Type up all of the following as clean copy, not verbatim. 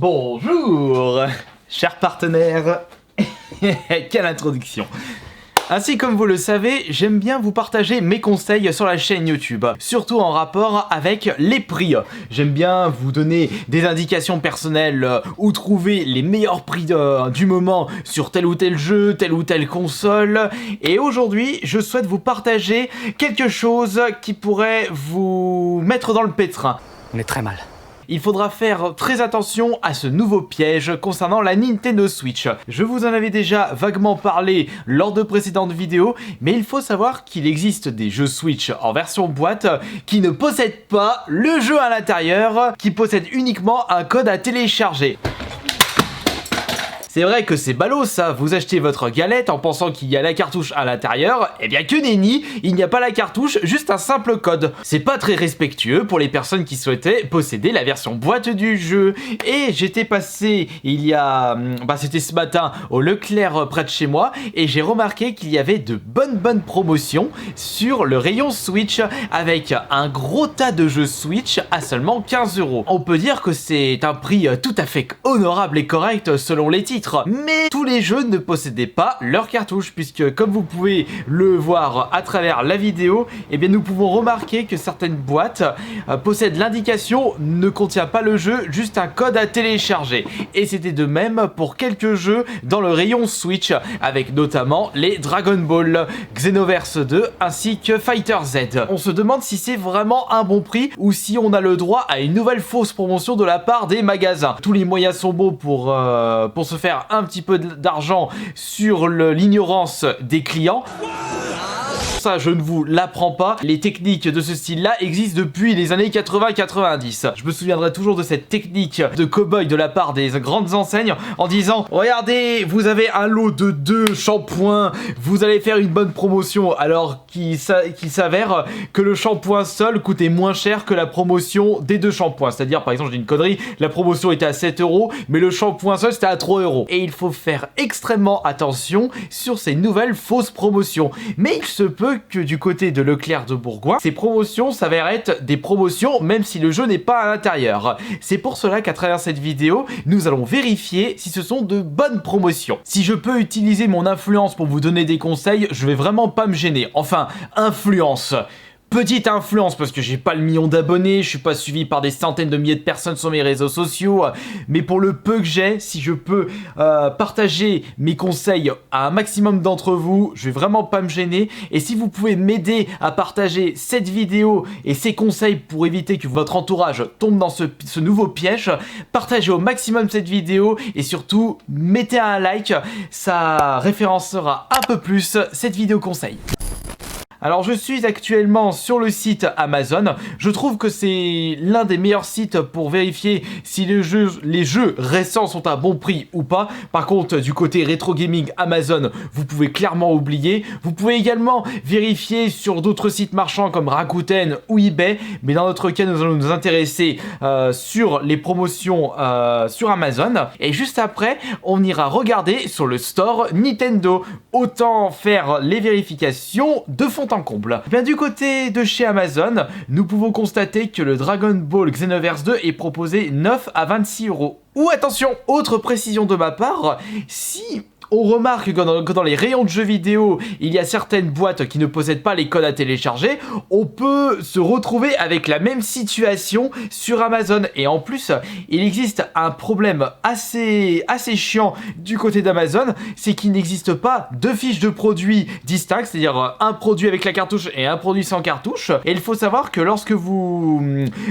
Bonjour, chers partenaires. Quelle introduction. Ainsi comme vous le savez, j'aime bien vous partager mes conseils sur la chaîne YouTube, surtout en rapport avec les prix. J'aime bien vous donner des indications personnelles où trouver les meilleurs prix du moment sur tel ou tel jeu, telle ou telle console. Et aujourd'hui, je souhaite vous partager quelque chose qui pourrait vous mettre dans le pétrin. On est très mal. Il faudra faire très attention à ce nouveau piège concernant la Nintendo Switch. Je vous en avais déjà vaguement parlé lors de précédentes vidéos, mais il faut savoir qu'il existe des jeux Switch en version boîte qui ne possèdent pas le jeu à l'intérieur, qui possèdent uniquement un code à télécharger. C'est vrai que c'est ballot ça, vous achetez votre galette en pensant qu'il y a la cartouche à l'intérieur, et bien que nenni, il n'y a pas la cartouche, juste un simple code. C'est pas très respectueux pour les personnes qui souhaitaient posséder la version boîte du jeu. Et j'étais passé il y a... c'était ce matin au Leclerc près de chez moi, et j'ai remarqué qu'il y avait de bonnes promotions sur le rayon Switch, avec un gros tas de jeux Switch à seulement 15 €. On peut dire que c'est un prix tout à fait honorable et correct selon les titres. Mais tous les jeux ne possédaient pas leur cartouche, puisque comme vous pouvez le voir à travers la vidéo, eh bien nous pouvons remarquer que certaines boîtes possèdent l'indication ne contient pas le jeu, juste un code à télécharger. Et c'était de même pour quelques jeux dans le rayon Switch, avec notamment les Dragon Ball, Xenoverse 2 ainsi que Fighter Z. On se demande si c'est vraiment un bon prix ou si on a le droit à une nouvelle fausse promotion de la part des magasins. Tous les moyens sont beaux pour se faire un petit peu d'argent sur l'ignorance des clients. Ça, je ne vous l'apprends pas. Les techniques de ce style-là existent depuis les années 80-90. Je me souviendrai toujours de cette technique de cow-boy de la part des grandes enseignes en disant « Regardez, vous avez un lot de 2 shampoings, vous allez faire une bonne promotion », alors qu'il s'avère que le shampoing seul coûtait moins cher que la promotion des 2 shampoings. C'est-à-dire, par exemple, je dis une connerie, la promotion était à 7 €, mais le shampoing seul c'était à 3 €. Et il faut faire extrêmement attention sur ces nouvelles fausses promotions. Mais il se peut que du côté de Leclerc de Bourgoin, ces promotions s'avèrent être des promotions même si le jeu n'est pas à l'intérieur. C'est pour cela qu'à travers cette vidéo, nous allons vérifier si ce sont de bonnes promotions. Si je peux utiliser mon influence pour vous donner des conseils, je vais vraiment pas me gêner. Enfin, influence. Petite influence parce que j'ai pas le million d'abonnés, je suis pas suivi par des centaines de milliers de personnes sur mes réseaux sociaux, mais pour le peu que j'ai, si je peux partager mes conseils à un maximum d'entre vous, je vais vraiment pas me gêner. Et si vous pouvez m'aider à partager cette vidéo et ces conseils pour éviter que votre entourage tombe dans ce nouveau piège, partagez au maximum cette vidéo et surtout mettez un like, ça référencera un peu plus cette vidéo conseil. Alors je suis actuellement sur le site Amazon, je trouve que c'est l'un des meilleurs sites pour vérifier si les jeux récents sont à bon prix ou pas. Par contre du côté rétro gaming Amazon, vous pouvez clairement oublier. Vous pouvez également vérifier sur d'autres sites marchands comme Rakuten ou eBay, mais dans notre cas nous allons nous intéresser sur les promotions sur Amazon. Et juste après on ira regarder sur le store Nintendo. Autant faire les vérifications de fond en comble. Bien du côté de chez Amazon, nous pouvons constater que le Dragon Ball Xenoverse 2 est proposé 9 à 26 €. Ou attention, autre précision de ma part, si on remarque que dans les rayons de jeux vidéo, il y a certaines boîtes qui ne possèdent pas les codes à télécharger, on peut se retrouver avec la même situation sur Amazon. Et en plus, il existe un problème assez chiant du côté d'Amazon, c'est qu'il n'existe pas deux fiches de produits distinctes, c'est-à-dire un produit avec la cartouche et un produit sans cartouche. Et il faut savoir que lorsque vous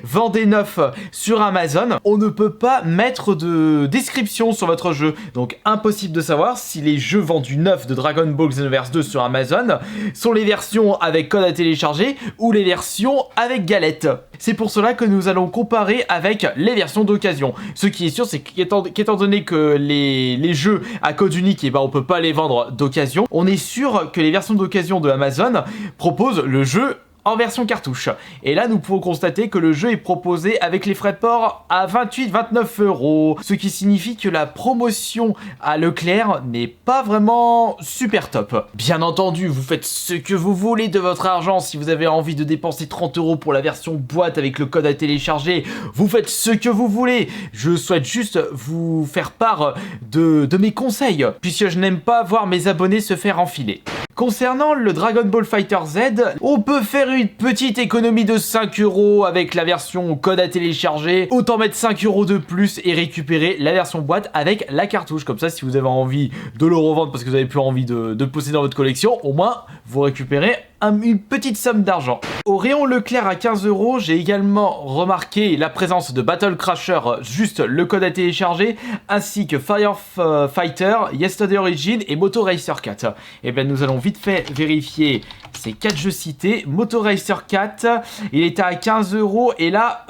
vendez neuf sur Amazon, on ne peut pas mettre de description sur votre jeu. Donc impossible de savoir si les jeux vendus neufs de Dragon Ball Xenoverse 2 sur Amazon sont les versions avec code à télécharger ou les versions avec galette. C'est pour cela que nous allons comparer avec les versions d'occasion. Ce qui est sûr, c'est qu'étant donné que les jeux à code unique, on peut pas les vendre d'occasion, on est sûr que les versions d'occasion de Amazon proposent le jeu en version cartouche. Et là, nous pouvons constater que le jeu est proposé avec les frais de port à 28-29 €, ce qui signifie que la promotion à Leclerc n'est pas vraiment super top. Bien entendu, vous faites ce que vous voulez de votre argent. Si vous avez envie de dépenser 30 € pour la version boîte avec le code à télécharger, vous faites ce que vous voulez. Je souhaite juste vous faire part de mes conseils, puisque je n'aime pas voir mes abonnés se faire enfiler. Concernant le Dragon Ball Fighter Z, on peut faire une petite économie de 5 € avec la version code à télécharger. Autant mettre 5 € de plus et récupérer la version boîte avec la cartouche. Comme ça, si vous avez envie de le revendre parce que vous n'avez plus envie de le posséder dans votre collection, au moins, vous récupérez une petite somme d'argent. Au rayon Leclerc à 15 €, j'ai également remarqué la présence de Battle Crasher, juste le code à télécharger, ainsi que Firefighter, Yesterday Origin et Moto Racer 4. Et bien nous allons vite fait vérifier ces 4 jeux cités. Moto Racer 4, il était à 15 € et là,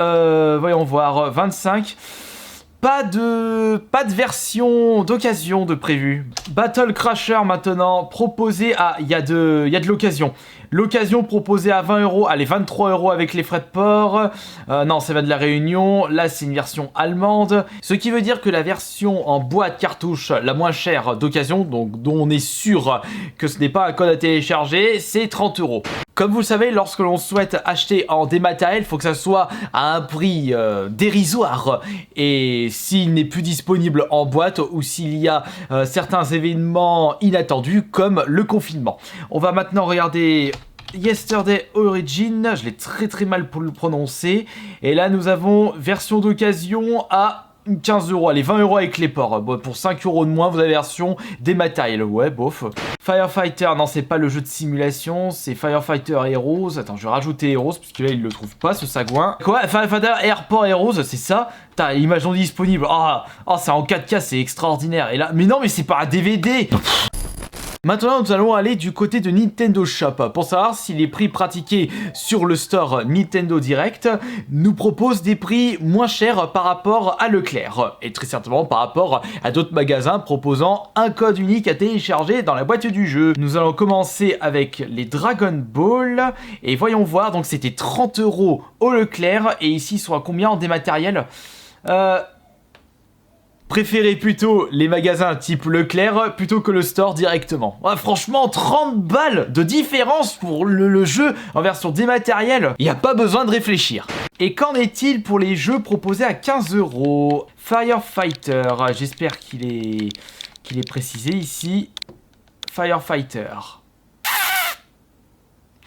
voyons voir, 25. Pas de version d'occasion de prévu. Battle Crasher maintenant proposé à... Il y a de l'occasion. L'occasion proposée à 20 €, allez 23 € avec les frais de port. Non, ça va de la Réunion. Là, c'est une version allemande. Ce qui veut dire que la version en boîte cartouche la moins chère d'occasion, donc dont on est sûr que ce n'est pas un code à télécharger, c'est 30 €. Comme vous le savez, lorsque l'on souhaite acheter en dématériel, il faut que ça soit à un prix dérisoire. Et s'il n'est plus disponible en boîte ou s'il y a certains événements inattendus comme le confinement. On va maintenant regarder Yesterday Origin, je l'ai très mal pour le prononcer. Et là nous avons version d'occasion à 15 €, allez 20 € avec les ports. Bon, pour 5 € de moins, vous avez la version dématériel. Ouais, bof. Firefighter, non, c'est pas le jeu de simulation, c'est Firefighter Heroes. Attends, je vais rajouter Heroes, parce que là, il le trouve pas, ce sagouin. Quoi? Firefighter Airport Heroes, c'est ça? Putain, image non disponible. Oh, c'est en 4K, c'est extraordinaire. Et là, mais non, mais c'est pas un DVD. Maintenant, nous allons aller du côté de Nintendo Shop pour savoir si les prix pratiqués sur le store Nintendo Direct nous proposent des prix moins chers par rapport à Leclerc et très certainement par rapport à d'autres magasins proposant un code unique à télécharger dans la boîte du jeu. Nous allons commencer avec les Dragon Ball et voyons voir, donc c'était 30 € au Leclerc et ici ils sont à combien en dématériel? Préférez plutôt les magasins type Leclerc plutôt que le store directement. Ouais, franchement, 30 balles de différence pour le jeu en version dématérielle. Il n'y a pas besoin de réfléchir. Et qu'en est-il pour les jeux proposés à 15 €? Firefighter, j'espère qu'il est précisé ici. Firefighter.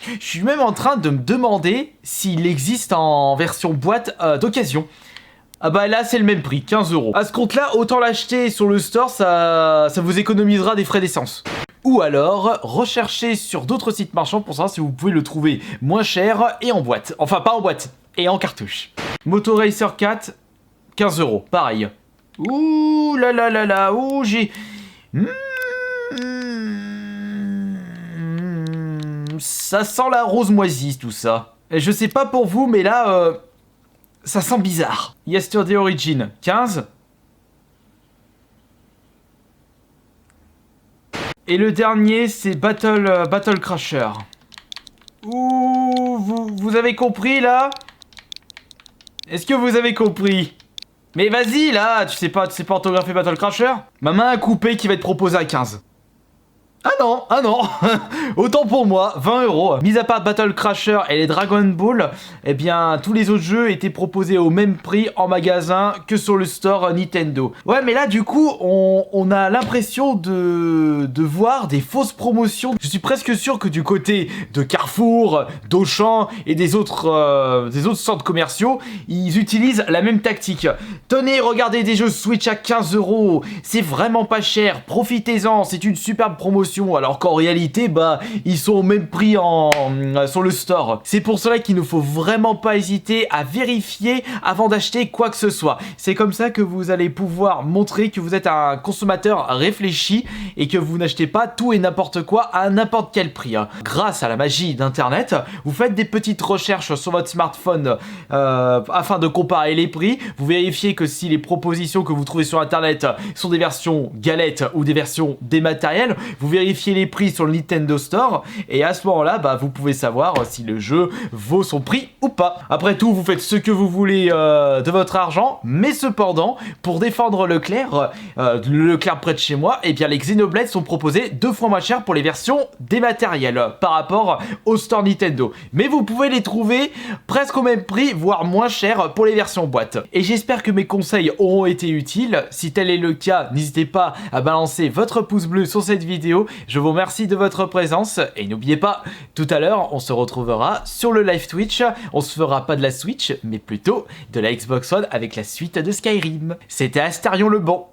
Je suis même en train de me demander s'il existe en version boîte d'occasion. Ah bah là c'est le même prix, 15 €. À ce compte-là, autant l'acheter sur le store, ça vous économisera des frais d'essence. Ou alors, recherchez sur d'autres sites marchands pour savoir si vous pouvez le trouver moins cher et en boîte. Enfin, pas en boîte, et en cartouche. Moto Racer 4, 15 €, pareil. Ouh là là là là, ouh j'ai... Ça sent la rose moisie tout ça. Et je sais pas pour vous, mais là... ça sent bizarre. Yesterday Origin, 15. Et le dernier, c'est Battle Crasher. Ouh, vous avez compris, là? Est-ce que vous avez compris? Mais vas-y, là, tu sais pas orthographer Battle Crasher? Ma main à couper qui va être proposée à 15. Ah non, autant pour moi, 20 €. Mis à part Battle Crasher et les Dragon Ball, eh bien, tous les autres jeux étaient proposés au même prix en magasin que sur le store Nintendo. Ouais, mais là, du coup, on a l'impression de voir des fausses promotions. Je suis presque sûr que du côté de Carrefour, d'Auchan et des autres centres commerciaux, ils utilisent la même tactique. Tenez, regardez des jeux Switch à 15 €, c'est vraiment pas cher, profitez-en, c'est une superbe promotion. Alors qu'en réalité, bah, ils sont au même prix sur le store. C'est pour cela qu'il ne faut vraiment pas hésiter à vérifier avant d'acheter quoi que ce soit. C'est comme ça que vous allez pouvoir montrer que vous êtes un consommateur réfléchi et que vous n'achetez pas tout et n'importe quoi à n'importe quel prix. Grâce à la magie d'internet, vous faites des petites recherches sur votre smartphone afin de comparer les prix. Vous vérifiez que si les propositions que vous trouvez sur internet sont des versions galettes ou des versions dématérielles, vous vérifiez vérifier les prix sur le Nintendo Store et à ce moment-là, bah, vous pouvez savoir si le jeu vaut son prix ou pas. Après tout, vous faites ce que vous voulez de votre argent, mais cependant, pour défendre Leclerc près de chez moi, et bien les Xenoblade sont proposés 2 fois moins cher pour les versions dématérielles par rapport au store Nintendo. Mais vous pouvez les trouver presque au même prix, voire moins cher pour les versions boîte. Et j'espère que mes conseils auront été utiles. Si tel est le cas, n'hésitez pas à balancer votre pouce bleu sur cette vidéo. Je vous remercie de votre présence et n'oubliez pas, tout à l'heure, on se retrouvera sur le live Twitch. On se fera pas de la Switch, mais plutôt de la Xbox One avec la suite de Skyrim. C'était Astarion le Bon.